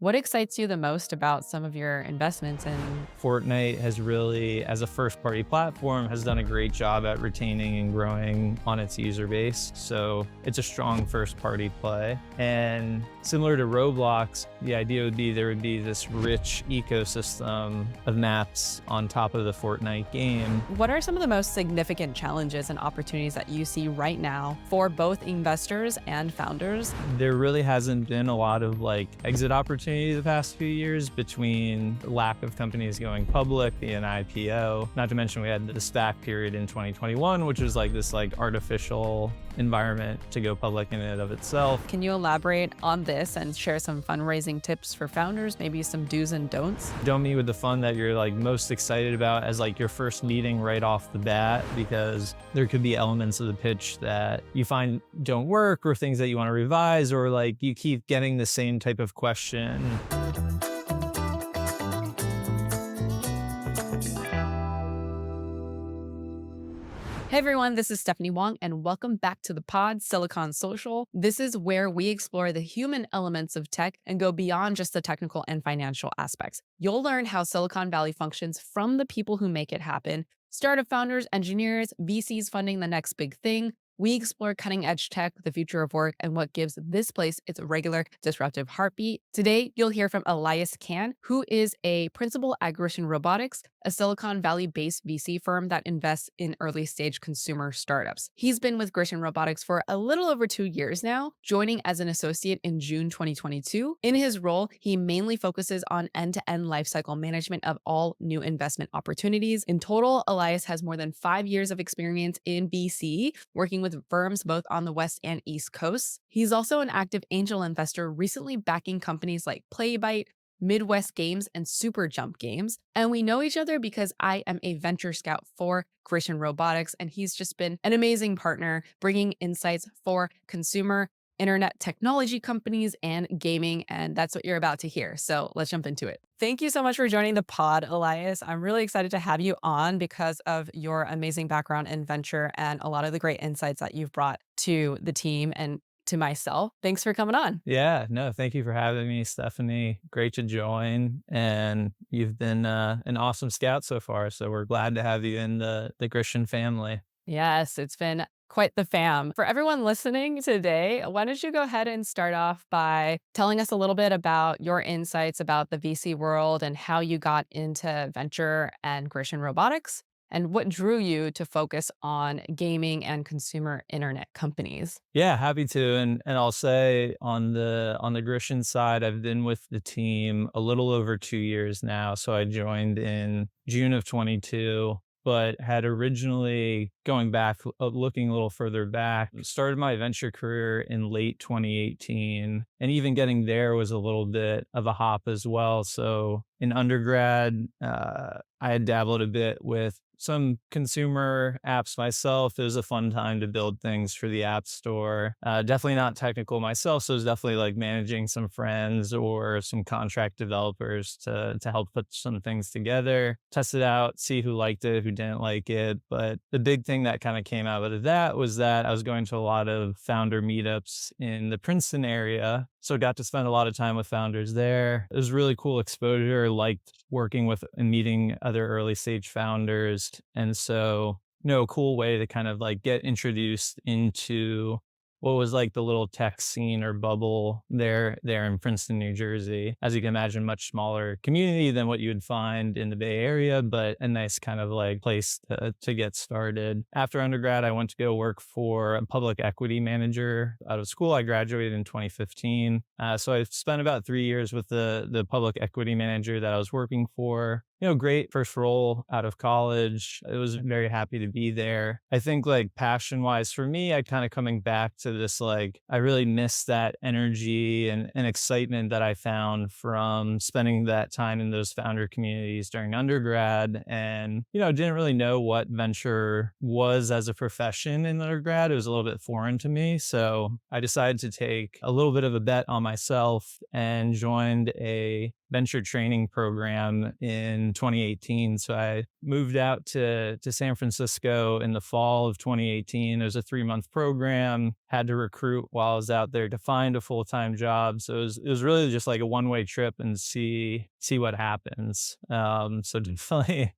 What excites you the most about some of your investments in? Fortnite has really, as a first-party platform, has done a great job at retaining and growing on its user base. So it's a strong first-party play. And similar to Roblox, the idea would be there would be this rich ecosystem of maps on top of the Fortnite game. What are some of the most significant challenges and opportunities that you see right now for both investors and founders? There really hasn't been a lot of exit opportunity the past few years between lack of companies going public, the IPO. Not to mention we had the SPAC period in 2021, which was this artificial environment to go public in and of itself. Can you elaborate on this and share some fundraising tips for founders, maybe some do's and don'ts? Don't meet with the fund that you're most excited about as your first meeting right off the bat, because there could be elements of the pitch that you find don't work, or things that you want to revise, or you keep getting the same type of question. Hey everyone, this is stephrwong, and welcome back to the pod, Silicon Social. This is where we explore the human elements of tech and go beyond just the technical and financial aspects. You'll learn how Silicon Valley functions from the people who make it happen: startup founders, engineers, VCs funding the next big thing. We explore cutting-edge tech, the future of work, and what gives this place its regular disruptive heartbeat. Today, you'll hear from Elias Can, who is a principal at Grishin Robotics, a Silicon Valley-based VC firm that invests in early-stage consumer startups. He's been with Grishin Robotics for a little over 2 years now, joining as an associate in June 2022. In his role, he mainly focuses on end-to-end lifecycle management of all new investment opportunities. In total, Elias has more than 5 years of experience in VC, working with firms both on the West and East Coasts. He's also an active angel investor, recently backing companies like Playbite, Midwest Games, and Super Jump Games. And we know each other because I am a venture scout for Grishin Robotics, and he's just been an amazing partner, bringing insights for consumer internet technology companies and gaming, and that's what you're about to hear. So let's jump into it. Thank you so much for joining the pod, Elias. I'm really excited to have you on because of your amazing background in venture and a lot of the great insights that you've brought to the team and to myself. Thanks for coming on. Yeah, no, thank you for having me, Stephanie. Great to join. And you've been an awesome scout so far. So we're glad to have you in the Grishin family. Yes, it's been quite the fam. For everyone listening today, why don't you go ahead and start off by telling us a little bit about your insights about the VC world and how you got into venture and Grishin Robotics, and what drew you to focus on gaming and consumer internet companies? Yeah, happy to. And I'll say on the Grishin side, I've been with the team a little over 2 years now. So I joined in June of 22. But had originally, going back, looking a little further back, started my venture career in late 2018. And even getting there was a little bit of a hop as well. So in undergrad, I had dabbled a bit with some consumer apps myself. It was a fun time to build things for the App Store. Definitely not technical myself, so it was definitely managing some friends or some contract developers to help put some things together, test it out, see who liked it, who didn't like it. But the big thing that kind of came out of that was that I was going to a lot of founder meetups in the Princeton area. So got to spend a lot of time with founders there. It was really cool exposure, liked working with and meeting other early stage founders. And so, a cool way to kind of get introduced into what was the little tech scene or bubble there in Princeton, New Jersey. As you can imagine, much smaller community than what you would find in the Bay Area, but a nice kind of place to get started. After undergrad, I went to go work for a public equity manager out of school. I graduated in 2015. So I spent about 3 years with the public equity manager that I was working for. Great first role out of college. I was very happy to be there. I think passion wise for me, I kind of coming back to this, I really miss that energy and excitement that I found from spending that time in those founder communities during undergrad. And, didn't really know what venture was as a profession in undergrad. It was a little bit foreign to me. So I decided to take a little bit of a bet on myself and joined a venture training program in 2018. So I moved out to San Francisco in the fall of 2018. It was a 3-month program, had to recruit while I was out there to find a full-time job. So it was really just like a one-way trip and see what happens. So definitely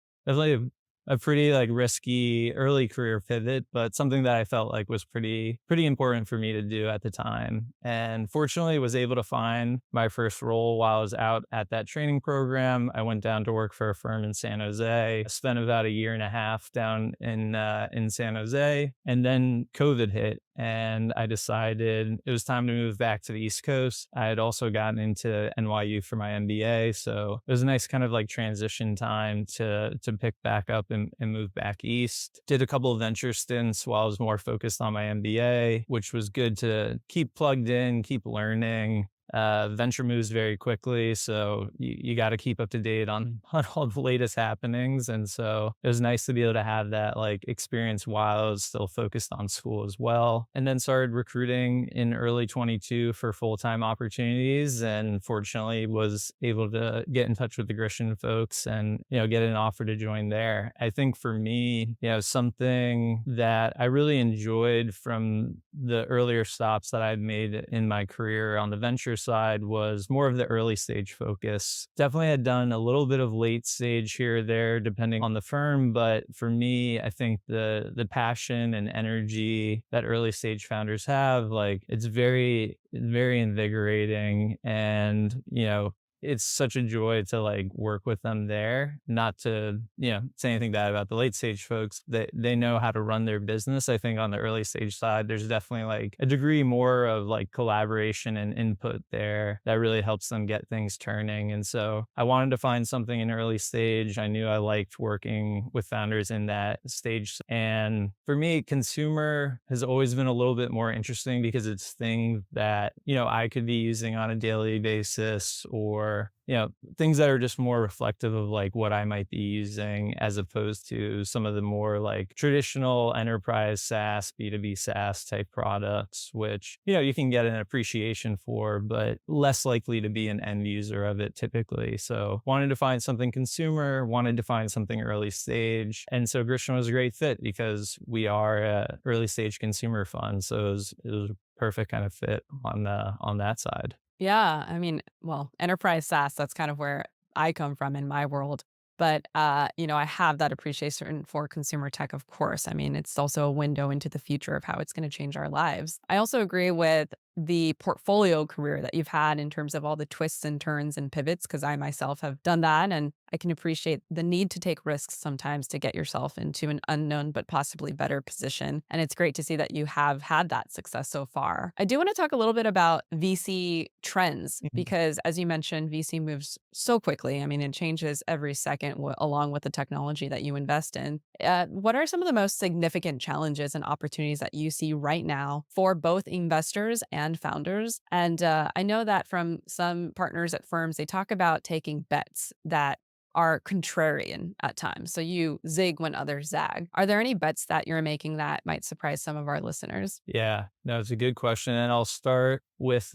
a pretty like risky early career pivot, but something that I felt like was pretty important for me to do at the time. And fortunately was able to find my first role while I was out at that training program. I went down to work for a firm in San Jose, spent about a year and a half down in San Jose, and then COVID hit. And I decided it was time to move back to the East Coast. I had also gotten into NYU for my MBA. So it was a nice kind of like transition time to pick back up and move back east. Did a couple of venture stints while I was more focused on my MBA, which was good to keep plugged in, keep learning. Venture moves very quickly, so you got to keep up to date on all the latest happenings. And so it was nice to be able to have that like experience while I was still focused on school as well. And then started recruiting in early 22 for full-time opportunities, and fortunately was able to get in touch with the Grishin folks and, get an offer to join there. I think for me, something that I really enjoyed from the earlier stops that I'd made in my career on the venture side was more of the early stage focus. Definitely had done a little bit of late stage here or there, depending on the firm. But for me, I think the passion and energy that early stage founders have, like it's very invigorating. And, it's such a joy to like work with them there. Not to, say anything bad about the late stage folks. They know how to run their business. I think on the early stage side, there's definitely like a degree more of like collaboration and input there that really helps them get things turning. And so I wanted to find something in early stage. I knew I liked working with founders in that stage. And for me, consumer has always been a little bit more interesting because it's things that, I could be using on a daily basis, or things that are just more reflective of like what I might be using, as opposed to some of the more like traditional enterprise SaaS, B2B SaaS type products, which, you can get an appreciation for, but less likely to be an end user of it typically. So wanted to find something consumer, wanted to find something early stage. And so Grishin was a great fit because we are a early stage consumer fund. So it was a perfect kind of fit on that side. Yeah, I mean, well, enterprise SaaS, that's kind of where I come from in my world. But I have that appreciation for consumer tech, of course. I mean, it's also a window into the future of how it's going to change our lives. I also agree with the portfolio career that you've had in terms of all the twists and turns and pivots, because I myself have done that. And I can appreciate the need to take risks sometimes to get yourself into an unknown but possibly better position. And it's great to see that you have had that success so far. I do want to talk a little bit about VC trends Mhm. because, as you mentioned, VC moves so quickly. I mean, it changes every second along with the technology that you invest in. What are some of the most significant challenges and opportunities that you see right now for both investors and founders? And I know that from some partners at firms, they talk about taking bets that are contrarian at times. So you zig when others zag. Are there any bets that you're making that might surprise some of our listeners? Yeah, no, it's a good question. And I'll start with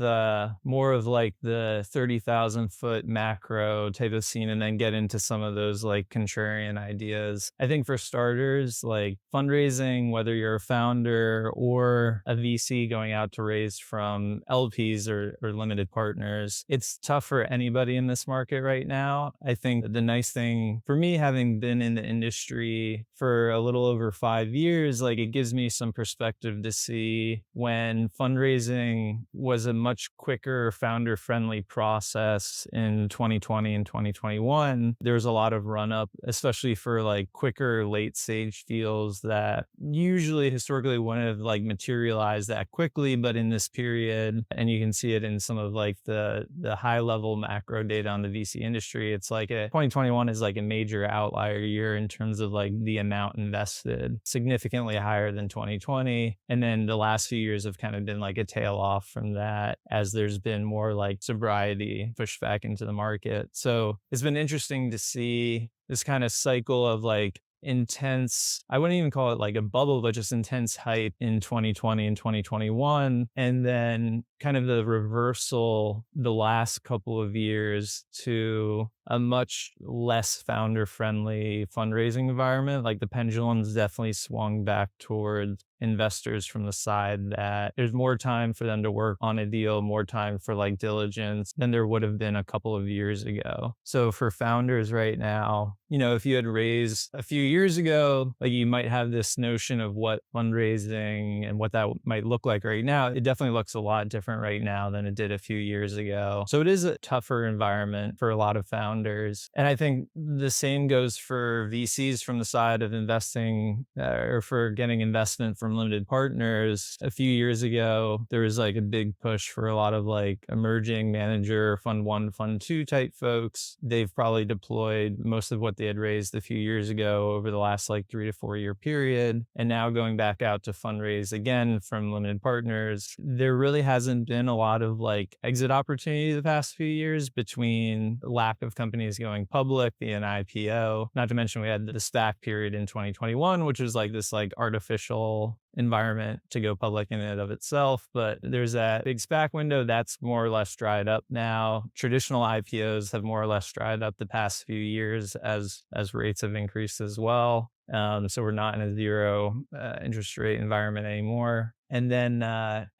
more of like the 30,000 foot macro type of scene and then get into some of those like contrarian ideas. I think for starters, like fundraising, whether you're a founder or a VC going out to raise from LPs or limited partners, it's tough for anybody in this market right now. I think the nice thing for me, having been in the industry for a little over 5 years, like it gives me some perspective to see when fundraising was a much quicker founder friendly process in 2020 and 2021. There was a lot of run up, especially for like quicker late stage deals that usually historically wouldn't have like materialized that quickly. But in this period, and you can see it in some of like the high level macro data on the VC industry, it's like 2021 is like a major outlier year in terms of like the amount invested, significantly higher than 2020. And then the last few years have kind of been like a tail off from that as there's been more like sobriety pushed back into the market. So it's been interesting to see this kind of cycle of like intense, I wouldn't even call it like a bubble, but just intense hype in 2020 and 2021. And then kind of the reversal the last couple of years to a much less founder friendly fundraising environment. Like the pendulum's definitely swung back towards investors from the side that there's more time for them to work on a deal, more time for like diligence than there would have been a couple of years ago. So for founders right now, if you had raised a few years ago, like you might have this notion of what fundraising and what that might look like right now. It definitely looks a lot different right now than it did a few years ago. So it is a tougher environment for a lot of founders. And I think the same goes for VCs from the side of investing or for getting investment from limited partners. A few years ago, there was like a big push for a lot of like emerging manager, fund one, fund two type folks. They've probably deployed most of what they had raised a few years ago over the last like 3 to 4 year period. And now going back out to fundraise again from limited partners, there really hasn't been a lot of like exit opportunity the past few years between lack of companies going public, the IPO. Not to mention we had the SPAC period in 2021, which was like this like artificial environment to go public in and of itself. But there's that big SPAC window that's more or less dried up now. Traditional IPOs have more or less dried up the past few years as rates have increased as well. So we're not in a zero interest rate environment anymore. And then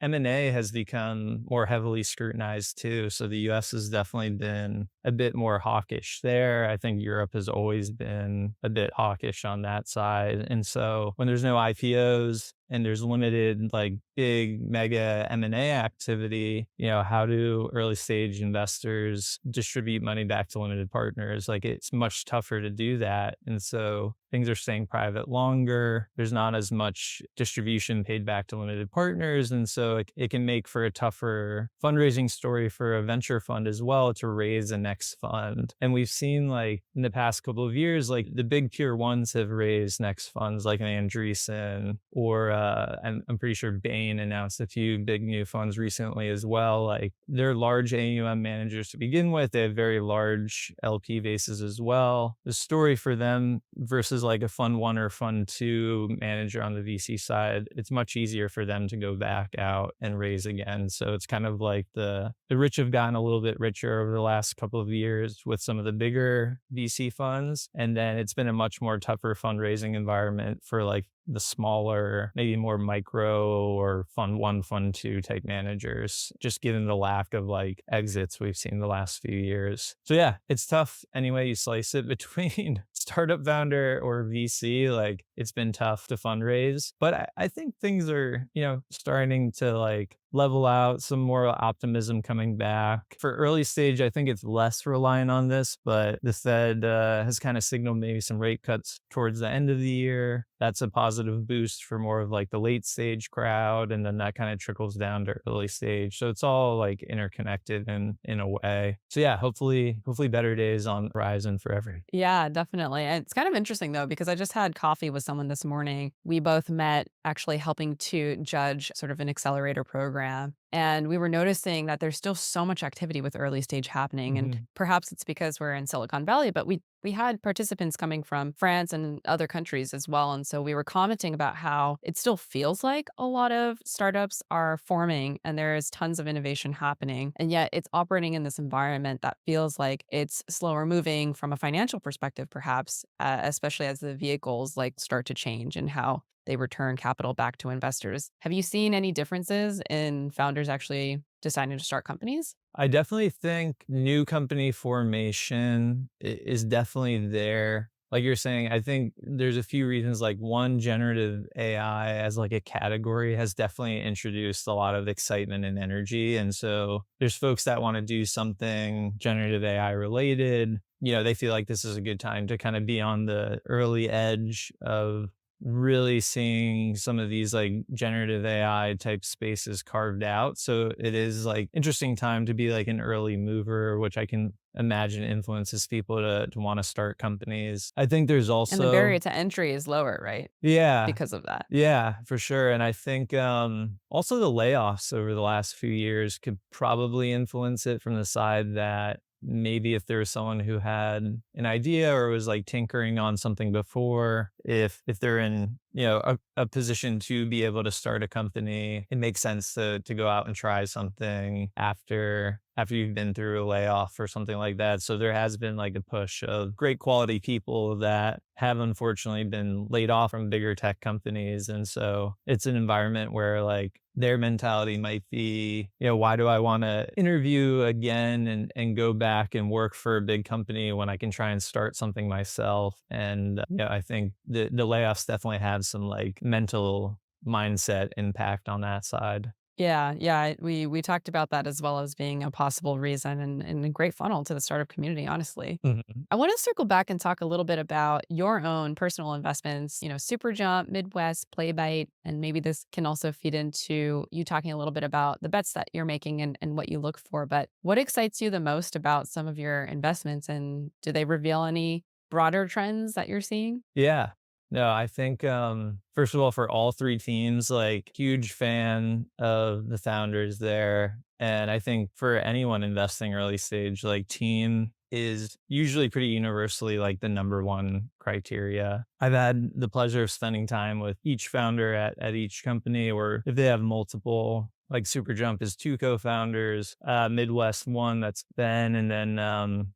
M&A has become more heavily scrutinized too. So the US has definitely been a bit more hawkish there. I think Europe has always been a bit hawkish on that side. And so when there's no IPOs and there's limited like big mega M&A activity, how do early stage investors distribute money back to limited partners? Like it's much tougher to do that. And so things are staying private longer. There's not as much distribution paid back to limited partners. And so it can make for a tougher fundraising story for a venture fund as well to raise a next fund. And we've seen like in the past couple of years, like the big tier ones have raised next funds like an Andreessen or and I'm pretty sure Bain announced a few big new funds recently as well. Like they're large AUM managers to begin with. They have very large LP bases as well. The story for them versus like a fund one or fund two manager on the VC side, it's much easier for them to go back out and raise again. So it's kind of like the rich have gotten a little bit richer over the last couple of years with some of the bigger VC funds. And then it's been a much more tougher fundraising environment for like the smaller, maybe more micro or fund one, fund two type managers, just given the lack of like exits we've seen the last few years. So yeah, it's tough any way you slice it between startup founder or VC. Like it's been tough to fundraise, but I think things are, starting to like level out, some more optimism coming back. For early stage, I think it's less reliant on this, but the Fed has kind of signaled maybe some rate cuts towards the end of the year. That's a positive boost for more of like the late stage crowd. And then that kind of trickles down to early stage. So it's all like interconnected in a way. So yeah, hopefully better days on the horizon for everyone. Yeah, definitely. And it's kind of interesting though, because I just had coffee with someone this morning. We both met actually helping to judge sort of an accelerator program. And we were noticing that there's still so much activity with early stage happening. And Mhm. perhaps it's because we're in Silicon Valley, but we had participants coming from France and other countries as well. And so we were commenting about how it still feels like a lot of startups are forming and there is tons of innovation happening. And yet it's operating in this environment that feels like it's slower moving from a financial perspective, perhaps, especially as the vehicles like start to change and how they return capital back to investors. Have you seen any differences in founders actually deciding to start companies? I definitely think new company formation is definitely there. Like you're saying, I think there's a few reasons. Like one, generative AI as like a category has definitely introduced a lot of excitement and energy. And so there's folks that want to do something generative AI related. They feel like this is a good time to kind of be on the early edge of really seeing some of these like generative AI type spaces carved out. So it is like interesting time to be like an early mover, which I can imagine influences people to want to start companies. I think there's And the barrier also, to entry is lower, right? yeah, Because of that. yeah, for sure. And I think also the layoffs over the last few years could probably influence it from the side that maybe if there was someone who had an idea or was like tinkering on something before, if they're in, a position to be able to start a company, it makes sense to go out and try something after you've been through a layoff or something like that. So there has been like a push of great quality people that have unfortunately been laid off from bigger tech companies. And so it's an environment where like their mentality might be, why do I want to interview again and go back and work for a big company when I can try and start something myself? And I think the layoffs definitely have some like mental mindset impact on that side. Yeah, yeah, we talked about that as well as being a possible reason and a great funnel to the startup community, honestly. Mhm. I want to circle back and talk a little bit about your own personal investments, Super Jump, Midwest, Playbite, and maybe this can also feed into you talking a little bit about the bets that you're making and what you look for. But what excites you the most about some of your investments, and do they reveal any broader trends that you're seeing? Yeah. No, I think, first of all, for all three teams, like huge fan of the founders there. And I think for anyone investing early stage, like team is usually pretty universally like the number one criteria. I've had the pleasure of spending time with each founder at each company, or if they have multiple, like Superjump is two co-founders, Midwest one, that's Ben, and then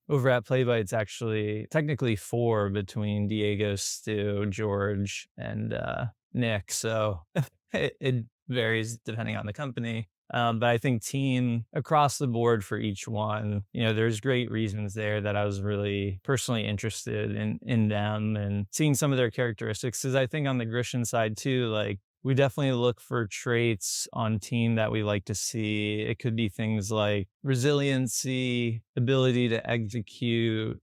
over at Playbite, it's actually technically four between Diego, Stu, George, and Nick. So it varies depending on the company. But I think team across the board for each one, there's great reasons there that I was really personally interested in them and seeing some of their characteristics. Because I think on the Grishin side too, like we definitely look for traits on team that we like to see. It could be things like resiliency, ability to execute,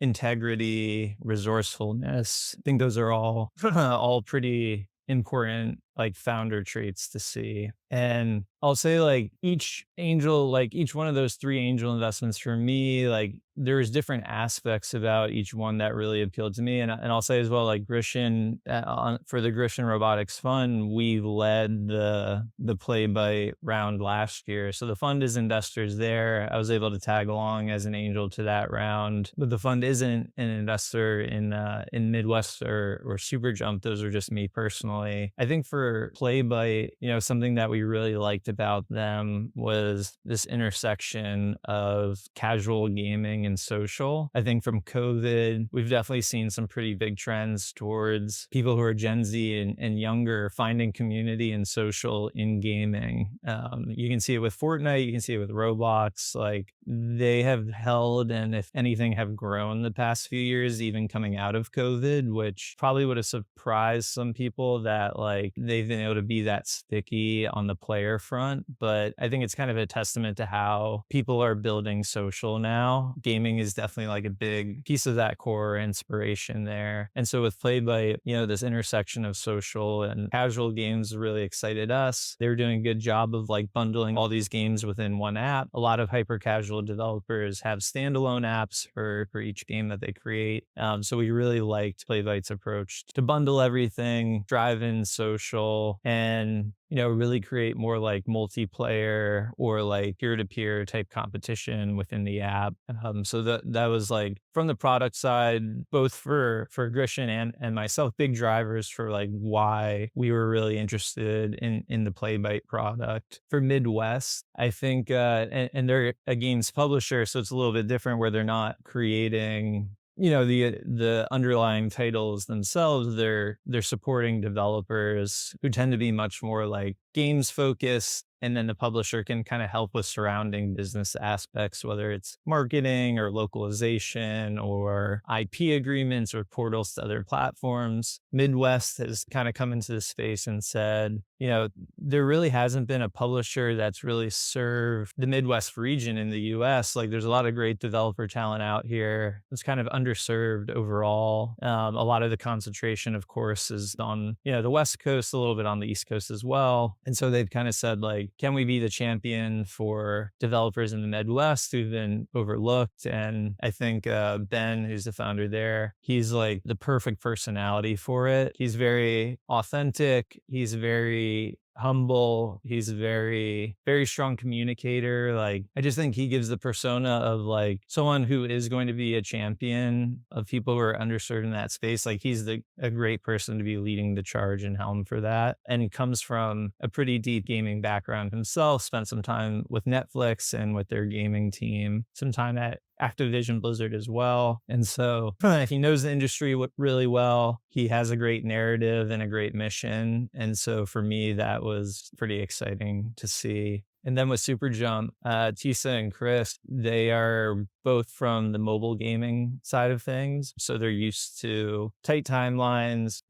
integrity, resourcefulness. I think those are all all pretty important like founder traits to see. And I'll say like each angel, like each one of those three angel investments for me, like there's different aspects about each one that really appealed to me. And I'll say as well, like Grishin, for the Grishin Robotics Fund, we led the Playbite round last year. So the fund is investors there. I was able to tag along as an angel to that round, but the fund isn't an investor in Midwest or Superjump. Those are just me personally. I think for Playbite, something that we really liked about them was this intersection of casual gaming and social. I think from COVID, we've definitely seen some pretty big trends towards people who are Gen Z and younger finding community and social in gaming. You can see it with Fortnite, you can see it with Roblox. Like they have held and if anything have grown the past few years, even coming out of COVID, which probably would have surprised some people that like they've been able to be that sticky on the player front. But I think it's kind of a testament to how people are building social now. Gaming is definitely like a big piece of that core inspiration there. And so with Playbite, this intersection of social and casual games really excited us. They were doing a good job of like bundling all these games within one app. A lot of hyper casual developers have standalone apps for each game that they create. So we really liked Playbite's approach to bundle everything, drive in social, and really create more like multiplayer or like peer-to-peer type competition within the app. So that was like from the product side, both for Grishin and myself, big drivers for like why we were really interested in the Playbite product. For Midwest, I think, and they're a games publisher, so it's a little bit different where they're not creating the underlying titles themselves. They're supporting developers who tend to be much more like games focused, and then the publisher can kind of help with surrounding business aspects, whether it's marketing or localization or IP agreements or portals to other platforms. Midwest has kind of come into the space and said, there really hasn't been a publisher that's really served the Midwest region in the US. Like there's a lot of great developer talent out here. It's kind of underserved overall. A lot of the concentration, of course, is on, the West Coast, a little bit on the East Coast as well. And so they've kind of said like, can we be the champion for developers in the Midwest who've been overlooked? And I think Ben, who's the founder there, he's like the perfect personality for it. He's very authentic. He's very humble. He's a very, very strong communicator. Like, I just think he gives the persona of like someone who is going to be a champion of people who are underserved in that space. Like, he's a great person to be leading the charge and helm for that. And he comes from a pretty deep gaming background himself, spent some time with Netflix and with their gaming team, some time at Activision Blizzard as well. And so he knows the industry really well. He has a great narrative and a great mission. And so for me, that was pretty exciting to see. And then with Super Jump, Tisa and Chris, they are both from the mobile gaming side of things. So they're used to tight timelines,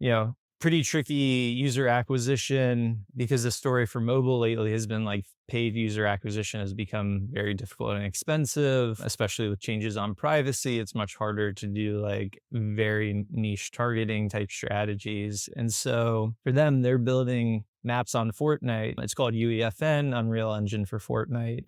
pretty tricky user acquisition, because the story for mobile lately has been like paid user acquisition has become very difficult and expensive, especially with changes on privacy. It's much harder to do like very niche targeting type strategies. And so for them, they're building maps on Fortnite. It's called UEFN, Unreal Engine for Fortnite.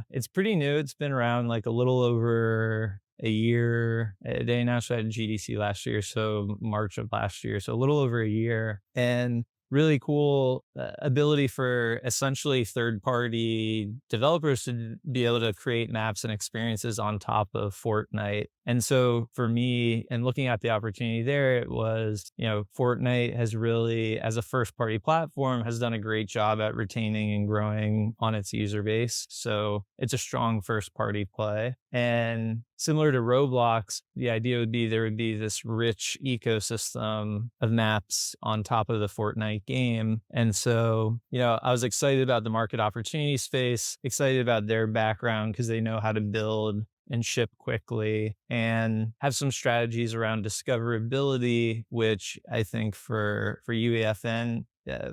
It's pretty new. It's been around like a little over a year. They announced it at GDC last year, so March of last year, so a little over a year. And really cool ability for essentially third-party developers to be able to create maps and experiences on top of Fortnite. And so for me, and looking at the opportunity there, it was, Fortnite has really, as a first-party platform, has done a great job at retaining and growing on its user base. So it's a strong first-party play. And similar to Roblox, the idea would be there would be this rich ecosystem of maps on top of the Fortnite game. And so, I was excited about the market opportunity space, excited about their background because they know how to build and ship quickly and have some strategies around discoverability, which I think for UEFN,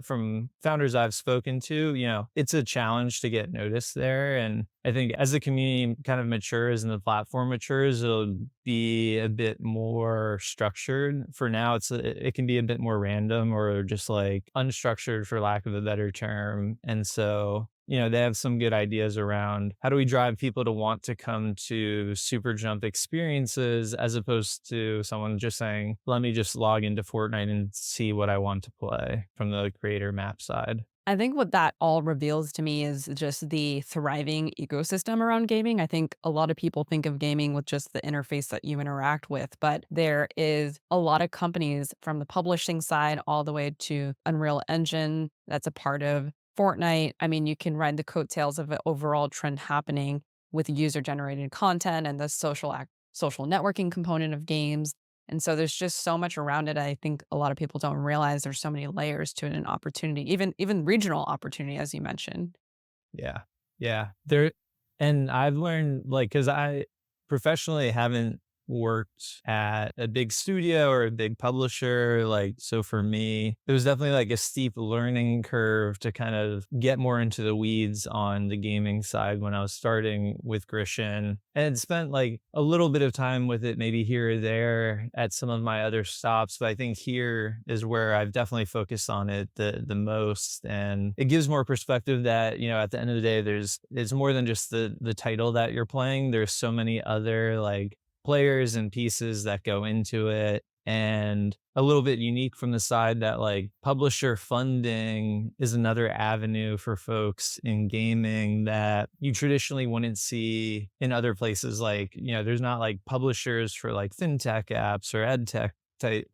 from founders I've spoken to, it's a challenge to get noticed there. And I think as the community kind of matures and the platform matures, it'll be a bit more structured. For now, it can be a bit more random or just like unstructured, for lack of a better term. And so, they have some good ideas around how do we drive people to want to come to Super Jump experiences as opposed to someone just saying, let me just log into Fortnite and see what I want to play from the creator map side. I think what that all reveals to me is just the thriving ecosystem around gaming. I think a lot of people think of gaming with just the interface that you interact with, but there is a lot of companies from the publishing side all the way to Unreal Engine that's a part of Fortnite. I mean, you can ride the coattails of an overall trend happening with user generated content and the social networking component of games. And so there's just so much around it. I think a lot of people don't realize there's so many layers to it and opportunity, even regional opportunity, as you mentioned. Yeah. Yeah. And I've learned like, cause I professionally haven't worked at a big studio or a big publisher. Like, so for me, it was definitely like a steep learning curve to kind of get more into the weeds on the gaming side when I was starting with Grishin, and spent like a little bit of time with it, maybe here or there at some of my other stops. But I think here is where I've definitely focused on it the most. And it gives more perspective that, at the end of the day, it's more than just the title that you're playing. There's so many other like players and pieces that go into it, and a little bit unique from the side that like publisher funding is another avenue for folks in gaming that you traditionally wouldn't see in other places. Like, there's not like publishers for like fintech apps or edtech type,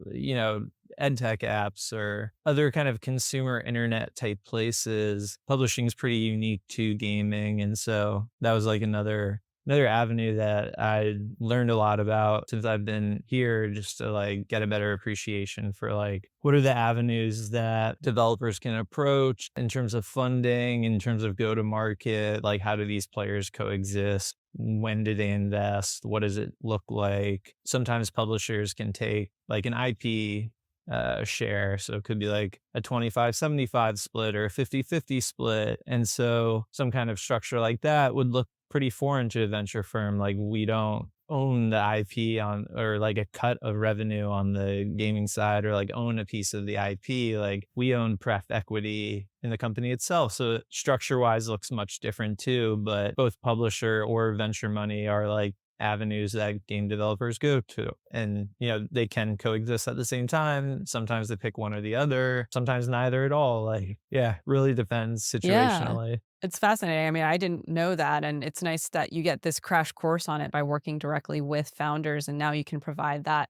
edtech apps or other kind of consumer internet type places. Publishing is pretty unique to gaming. And so that was like another avenue that I learned a lot about since I've been here, just to like get a better appreciation for like, what are the avenues that developers can approach in terms of funding, in terms of go to market, like how do these players coexist? When do they invest? What does it look like? Sometimes publishers can take like an IP share. So it could be like a 25-75 split or a 50-50 split. And so some kind of structure like that would look pretty foreign to a venture firm. Like, we don't own the IP on, or like a cut of revenue on the gaming side, or like own a piece of the IP. Like, we own pref equity in the company itself. So structure wise looks much different too, but both publisher or venture money are like avenues that game developers go to. And, they can coexist at the same time. Sometimes they pick one or the other, sometimes neither at all. Like, yeah, really depends Yeah. situationally. It's fascinating. I mean, I didn't know that. And it's nice that you get this crash course on it by working directly with founders. And now you can provide that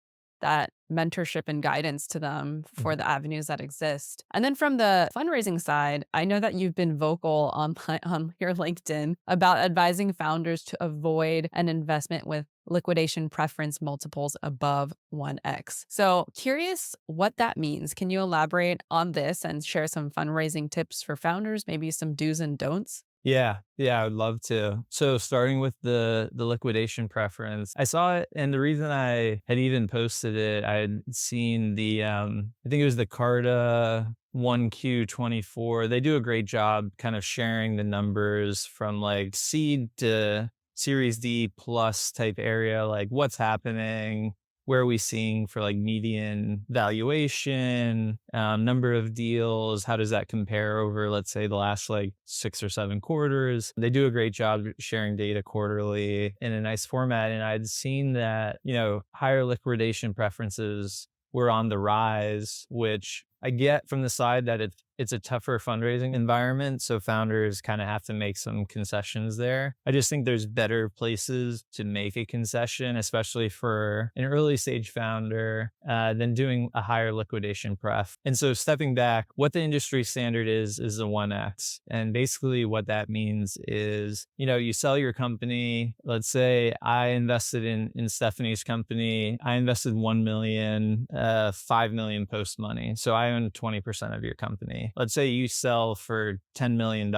mentorship and guidance to them for Mhm. the avenues that exist. And then from the fundraising side, I know that you've been vocal on on your LinkedIn about advising founders to avoid an investment with liquidation preference multiples above 1x. So, curious what that means. Can you elaborate on this and share some fundraising tips for founders, maybe some do's and don'ts? Yeah, I would love to. So starting with the liquidation preference, I saw it, and the reason I had even posted it, I had seen I think it was the Carta 1Q24. They do a great job kind of sharing the numbers from like seed to Series D plus type area, like what's happening, where are we seeing for like median valuation, number of deals, how does that compare over, let's say, the last like 6 or 7 quarters? They do a great job sharing data quarterly in a nice format. And I'd seen that, higher liquidation preferences were on the rise, which I get from the side that it's a tougher fundraising environment. So founders kind of have to make some concessions there. I just think there's better places to make a concession, especially for an early stage founder, than doing a higher liquidation pref. And so stepping back, what the industry standard is the 1x. And basically what that means is, you sell your company. Let's say I invested in Stephanie's company. I invested 1 million, 5 million post money. So I own 20% of your company. Let's say you sell for $10 million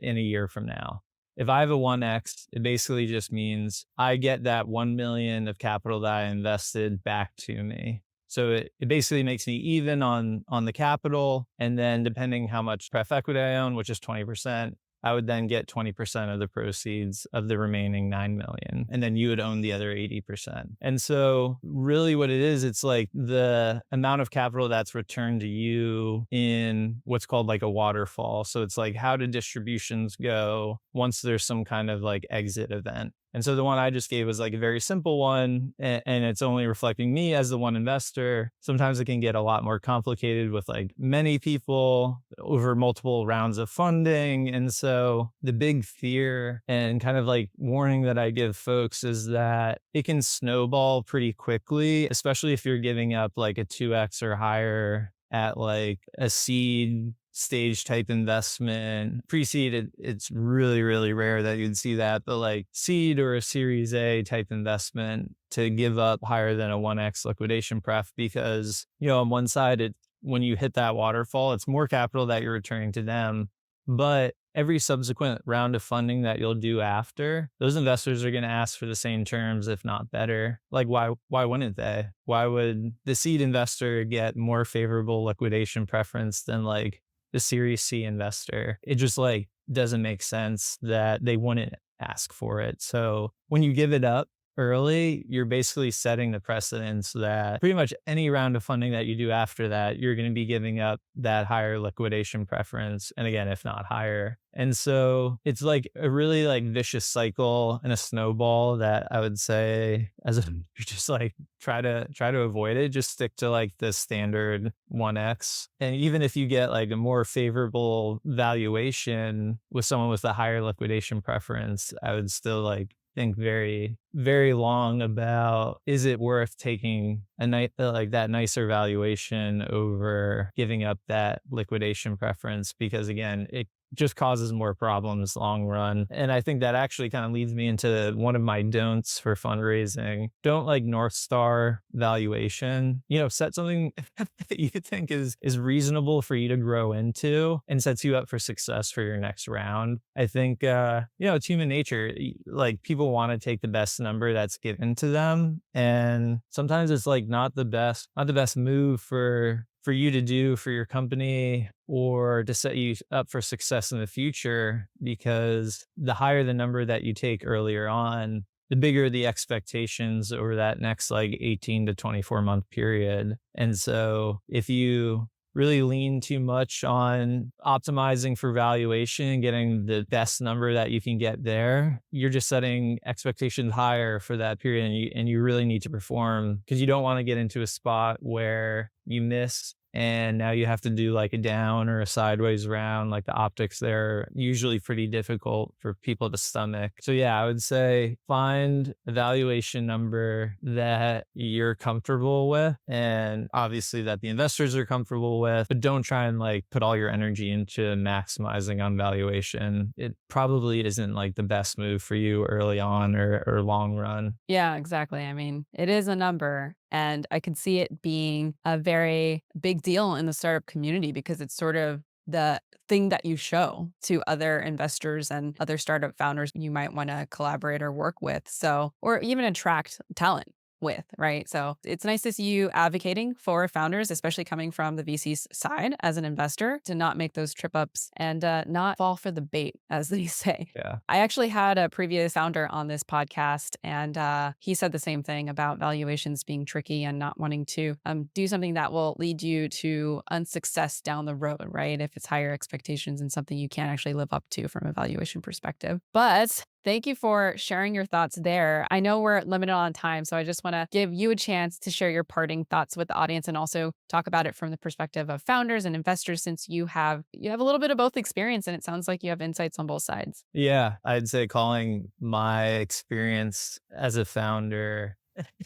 in a year from now. If I have a 1x, it basically just means I get that 1 million of capital that I invested back to me. So it basically makes me even on the capital. And then depending how much pref equity I own, which is 20%, I would then get 20% of the proceeds of the remaining 9 million. And then you would own the other 80%. And so really what it is, it's like the amount of capital that's returned to you in what's called like a waterfall. So it's like, how do distributions go once there's some kind of like exit event? And so the one I just gave was like a very simple one, and it's only reflecting me as the one investor. Sometimes it can get a lot more complicated with like many people over multiple rounds of funding. And so the big fear and kind of like warning that I give folks is that it can snowball pretty quickly, especially if you're giving up like a 2x or higher at like a seed stage type investment. Pre-seed, it's really, really rare that you'd see that, but like seed or a Series A type investment to give up higher than a 1x liquidation pref, because, on one side, when you hit that waterfall, it's more capital that you're returning to them. But every subsequent round of funding that you'll do after, those investors are going to ask for the same terms, if not better. Like, why wouldn't they? Why would the seed investor get more favorable liquidation preference than like the Series C investor? It just like doesn't make sense that they wouldn't ask for it. So when you give it up early, you're basically setting the precedence that pretty much any round of funding that you do after that, you're going to be giving up that higher liquidation preference. And again, if not higher. And so it's like a really like vicious cycle and a snowball that I would say you just like try to avoid it. Just stick to like the standard 1x. And even if you get like a more favorable valuation with someone with a higher liquidation preference, I would still like think very, very long about, is it worth taking like that nicer valuation over giving up that liquidation preference? Because again, it just causes more problems long run. And I think that actually kind of leads me into one of my don'ts for fundraising. Don't like North Star valuation. Set something that you think is reasonable for you to grow into and sets you up for success for your next round. I think it's human nature. Like, people want to take the best number that's given to them. And sometimes it's like not the best move for you to do for your company or to set you up for success in the future, because the higher the number that you take earlier on, the bigger the expectations over that next like 18 to 24 month period. And so if you really lean too much on optimizing for valuation and getting the best number that you can get there, you're just setting expectations higher for that period. And you really need to perform, because you don't want to get into a spot where you miss and now you have to do like a down or a sideways round. Like the optics there are usually pretty difficult for people to stomach. So yeah, I would say find a valuation number that you're comfortable with, and obviously that the investors are comfortable with, but don't try and like put all your energy into maximizing on valuation. It probably isn't like the best move for you early on or long run. Yeah, exactly. I mean, it is a number, and I could see it being a very big deal in the startup community because it's sort of the thing that you show to other investors and other startup founders you might want to collaborate or work with. So, or even attract talent with, right? So it's nice to see you advocating for founders, especially coming from the VC side as an investor, to not make those trip ups and not fall for the bait, as they say. Yeah. I actually had a previous founder on this podcast, and he said the same thing about valuations being tricky and not wanting to do something that will lead you to unsuccess down the road, right? If it's higher expectations and something you can't actually live up to from a valuation perspective. But thank you for sharing your thoughts there. I know we're limited on time, so I just want to give you a chance to share your parting thoughts with the audience and also talk about it from the perspective of founders and investors, since you have a little bit of both experience and it sounds like you have insights on both sides. Yeah, I'd say calling my experience as a founder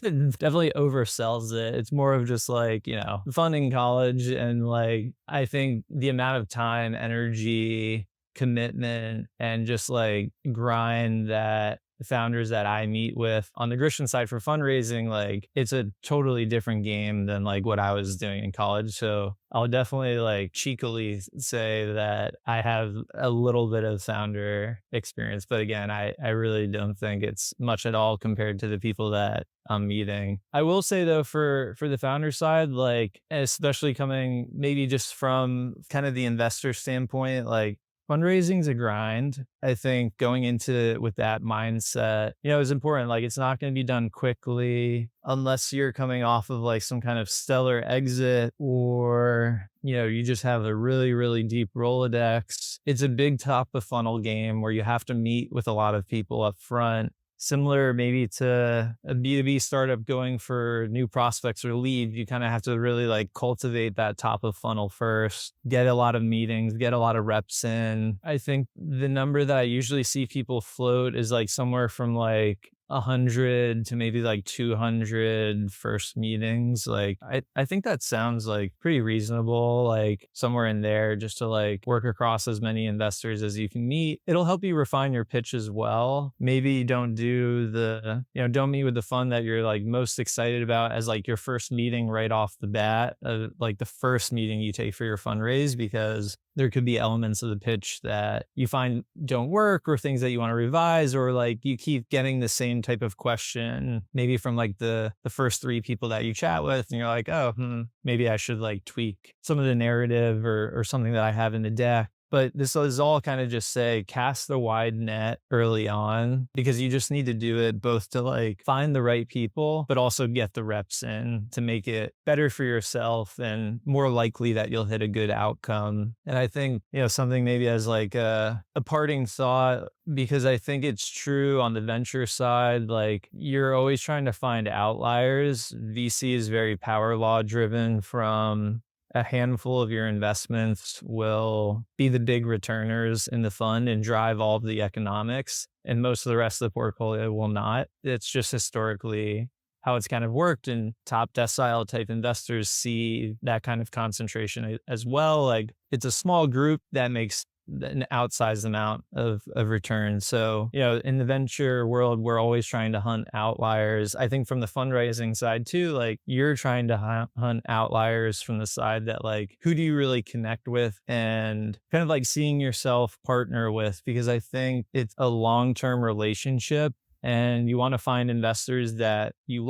definitely oversells it. It's more of just like, funding college, and like I think the amount of time, energy, commitment, and just like grind that the founders that I meet with on the Grishin side for fundraising, like it's a totally different game than like what I was doing in college. So I'll definitely like cheekily say that I have a little bit of founder experience. But again, I really don't think it's much at all compared to the people that I'm meeting. I will say though, for the founder side, like especially coming maybe just from kind of the investor standpoint, like fundraising's a grind. I think going into it with that mindset, is important. Like it's not going to be done quickly unless you're coming off of like some kind of stellar exit, or, you just have a really, really deep Rolodex. It's a big top of funnel game where you have to meet with a lot of people up front. Similar maybe to a B2B startup going for new prospects or leads, you kind of have to really like cultivate that top of funnel first, get a lot of meetings, get a lot of reps in. I think the number that I usually see people float is like somewhere from like 100 to maybe like 200 first meetings. Like I think that sounds like pretty reasonable, like somewhere in there, just to like work across as many investors as you can meet. It'll help you refine your pitch as well. Maybe don't don't meet with the fund that you're like most excited about as like your first meeting right off the bat, like the first meeting you take for your fundraise, because there could be elements of the pitch that you find don't work, or things that you want to revise, or like you keep getting the same type of question, maybe from like the first three people that you chat with, and you're like, oh, maybe I should like tweak some of the narrative or something that I have in the deck. But this is all kind of just say cast the wide net early on, because you just need to do it both to like find the right people, but also get the reps in to make it better for yourself and more likely that you'll hit a good outcome. And I think, something maybe as like a parting thought, because I think it's true on the venture side, like you're always trying to find outliers. VC is very power law driven. From a handful of your investments will be the big returners in the fund and drive all of the economics, and most of the rest of the portfolio will not. It's just historically how it's kind of worked, and top decile type investors see that kind of concentration as well. Like it's a small group that makes an outsized amount of return. So, in the venture world, we're always trying to hunt outliers. I think from the fundraising side too, like you're trying to hunt outliers from the side that like, who do you really connect with and kind of like seeing yourself partner with? Because I think it's a long-term relationship. and you want to find investors that you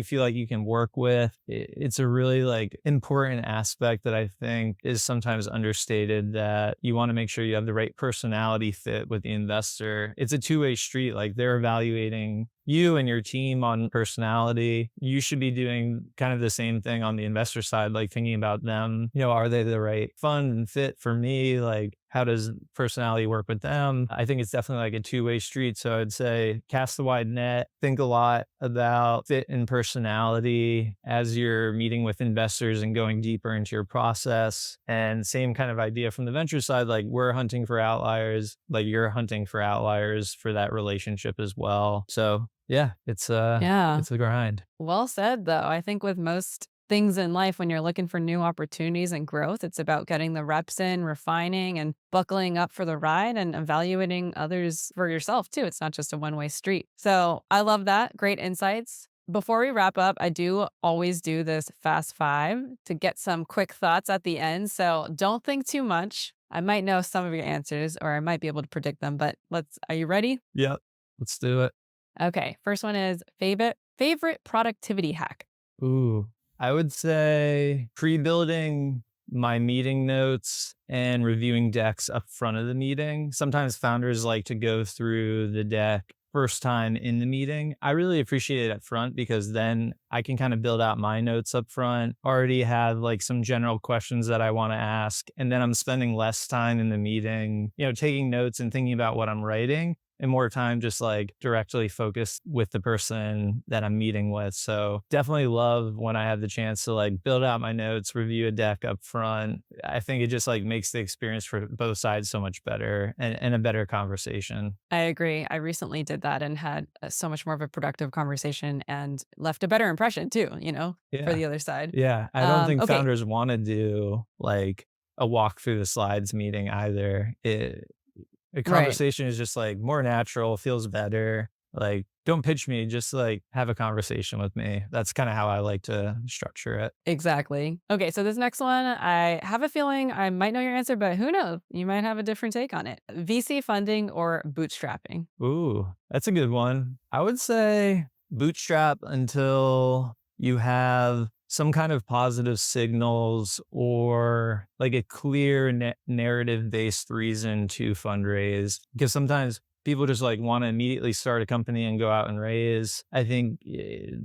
feel like you can work with. It's a really like important aspect that I think is sometimes understated, that you want to make sure you have the right personality fit with the investor. It's a two-way street. Like, they're evaluating you and your team on personality. You should be doing kind of the same thing on the investor side, like thinking about them, are they the right fund and fit for me? Like, how does personality work with them? I think it's definitely like a two-way street. So I'd say cast the wide net, think a lot about fit and personality as you're meeting with investors and going deeper into your process. And same kind of idea from the venture side, like we're hunting for outliers, like you're hunting for outliers for that relationship as well. So yeah, it's Yeah. a grind. Well said, though. I think with most things in life, when you're looking for new opportunities and growth, it's about getting the reps in, refining, and buckling up for the ride and evaluating others for yourself, too. It's not just a one-way street. So I love that. Great insights. Before we wrap up, I do always do this fast five to get some quick thoughts at the end. So don't think too much. I might know some of your answers or I might be able to predict them, but are you ready? Yep. Let's do it. Okay. First one is favorite productivity hack. Ooh, I would say pre-building my meeting notes and reviewing decks up front of the meeting. Sometimes founders like to go through the deck first time in the meeting. I really appreciate it up front because then I can kind of build out my notes up front, already have like some general questions that I want to ask. And then I'm spending less time in the meeting, taking notes and thinking about what I'm writing, and more time just like directly focused with the person that I'm meeting with. So definitely love when I have the chance to like build out my notes, review a deck up front. I think it just like makes the experience for both sides so much better and a better conversation. I agree. I recently did that and had so much more of a productive conversation and left a better impression too, for Yeah. the other side. Yeah. I don't think Okay. founders want to do like a walk through the slides meeting either. A Right. conversation is just like more natural, feels better. Like, don't pitch me, just like have a conversation with me. That's kind of how I like to structure it. Exactly. Okay. So this next one, I have a feeling I might know your answer, but who knows? You might have a different take on it. VC funding or bootstrapping? Ooh, that's a good one. I would say bootstrap until you have some kind of positive signals or like a clear narrative based reason to fundraise. Because sometimes people just like want to immediately start a company and go out and raise. I think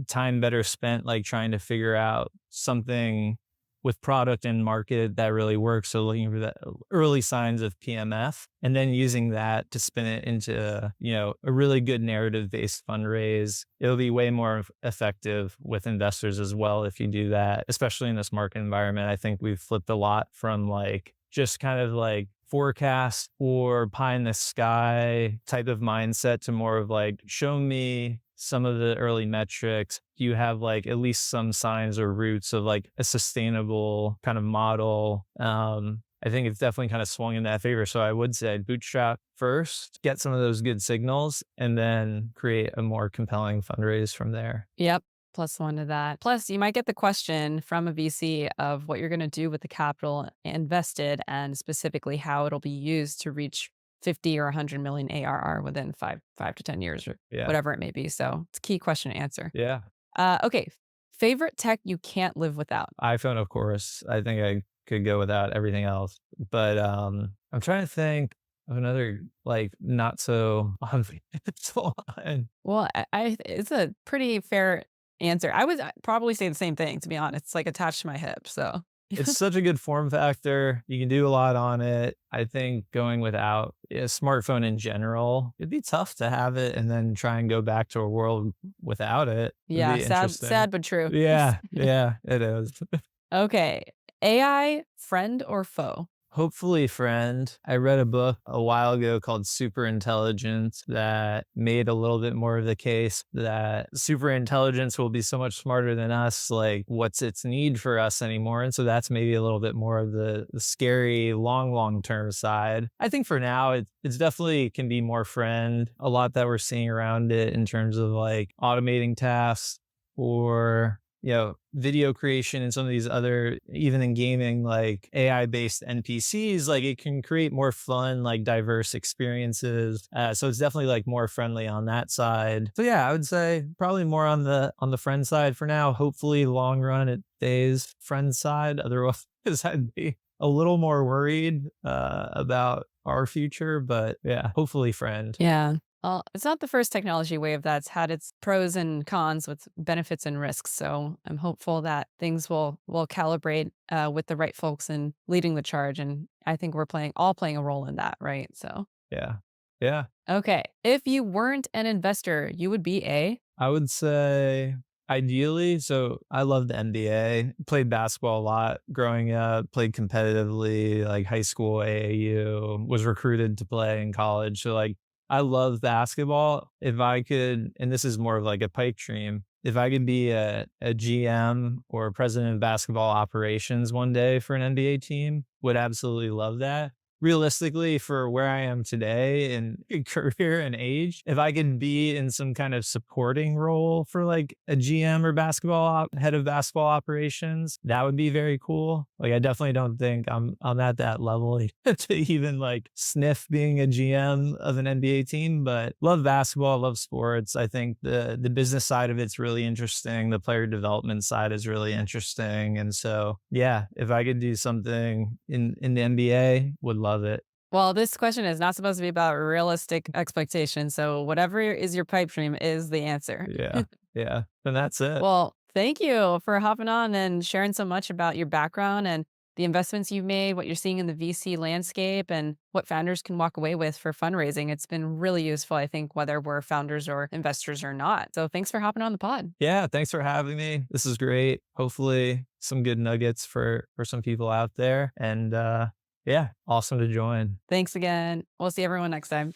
time better spent like trying to figure out something with product and market that really works. So looking for the early signs of PMF and then using that to spin it into, a really good narrative based fundraise. It'll be way more effective with investors as well if you do that, especially in this market environment. I think we've flipped a lot from like just kind of like forecast or pie in the sky type of mindset to more of like, show me some of the early metrics. You have like at least some signs or roots of like a sustainable kind of model. I think it's definitely kind of swung in that favor. So I would say bootstrap first, get some of those good signals, and then create a more compelling fundraise from there. Yep. Plus one to that. Plus, you might get the question from a VC of what you're going to do with the capital invested and specifically how it'll be used to reach 50 or 100 million ARR within five to 10 years or Yeah. whatever it may be. So it's a key question to answer. Yeah. Okay. Favorite tech you can't live without? iPhone, of course. I think I could go without everything else. But I'm trying to think of another like not so obvious one. Well, it's a pretty fair answer. I would probably say the same thing, to be honest. It's like attached to my hip. So It's such a good form factor. You can do a lot on it. I think going without a smartphone in general, it'd be tough to have it and then try and go back to a world without it. It'd yeah, be interesting. sad but true. Yeah, yeah, it is. Okay. AI, friend or foe? Hopefully, friend. I read a book a while ago called Super Intelligence that made a little bit more of the case that super intelligence will be so much smarter than us. Like, what's its need for us anymore? And so that's maybe a little bit more of the scary, long term side. I think for now, it's definitely can be more friend. A lot that we're seeing around it in terms of like automating tasks or video creation and some of these other, even in gaming, like AI based NPCs, like it can create more fun, like diverse experiences. So it's definitely like more friendly on that side. So yeah, I would say probably more on the friend side for now. Hopefully long run it stays friend side. Otherwise I'd be a little more worried about our future, but yeah, hopefully friend. Yeah. Well, it's not the first technology wave that's had its pros and cons with benefits and risks. So I'm hopeful that things will calibrate with the right folks and leading the charge. And I think we're playing a role in that, right? So Yeah. Yeah. okay, if you weren't an investor, you would be a I would say ideally, so I love the NBA, played basketball a lot growing up, played competitively, like high school AAU, was recruited to play in college. So like I love basketball. If I could, and this is more of like a pipe dream, if I could be a GM or president of basketball operations one day for an NBA team, would absolutely love that. Realistically, for where I am today in career and age, if I can be in some kind of supporting role for like a GM or head of basketball operations, that would be very cool. Like I definitely don't think I'm at that level to even like sniff being a GM of an NBA team, but love basketball, love sports. I think the business side of it's really interesting. The player development side is really interesting. And so yeah, if I could do something in the NBA, would love it. well, this question is not supposed to be about realistic expectations. So whatever is your pipe dream is the answer. Yeah. Yeah. And that's it. Well, thank you for hopping on and sharing so much about your background and the investments you've made, what you're seeing in the VC landscape, and what founders can walk away with for fundraising. It's been really useful, I think, whether we're founders or investors or not. So thanks for hopping on the pod. Yeah. Thanks for having me. This is great. Hopefully some good nuggets for some people out there. And yeah, awesome to join. Thanks again. We'll see everyone next time.